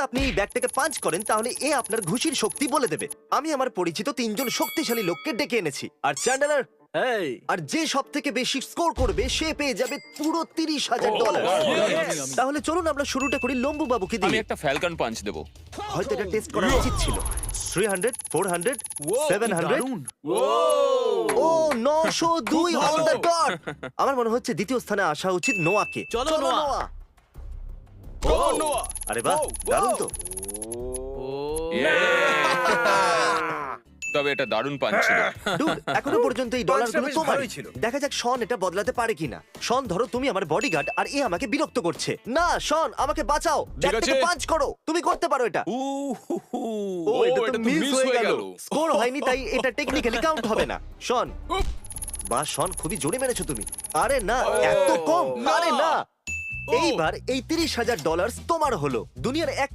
আপনি এই ব্যাগটাকে পাঞ্চ করেন তাহলে এ আপনার ঘুষির শক্তি বলে দেবে। আমি আমার পরিচিত 3জন শক্তিশালী লোককে ডেকে এনেছি, আর চ্যান্ডেলার এই আর যে সব থেকে বেশি স্কোর করবে সে পেয়ে যাবে পুরো $30,000। তাহলে চলুন আমরা শুরুটা করি লম্বু বাবুকে আমি দিয়ে। একটা ফ্যালকন পাঞ্চ দেবো। হয়তো এটা টেস্ট করা উচিত ছিল। 300, 400, 700। ও 902 অন দ্য ডট। আমার মনে হচ্ছে দ্বিতীয় স্থানে আসা উচিত নোয়াকে। চলো, নোয়া। নোয়া। আরে বাহ, দারুণ তো। তবে এটা দারুণ পাঞ্চ ছিল। Dude, এখনো পর্যন্ত এই ডলারগুলো বেশ তোমার। ভালোই ছিল। দেখা যাক শন এটা বদলাতে পারে কিনা। শন ধরো তুমি আমার বডিগার্ড আর এ আমাকে বিরক্ত করছে। না শন, আমাকে বাঁচাও, ব্যাগটাকে আছে। পাঞ্চ করো, তুমি করতে পারো এটা। ও এটা তো মিস হয়ে গেল। স্কোর হয়নি তাই এটা টেকনিক্যালি কাউন্ট হবে না। শন, বা শন খুবই জোরে মেরেছো তুমি। আরে না, এত কম। আরে না। এইবার এই $30,000 তোমার হলো। দুনিয়ার একমাত্র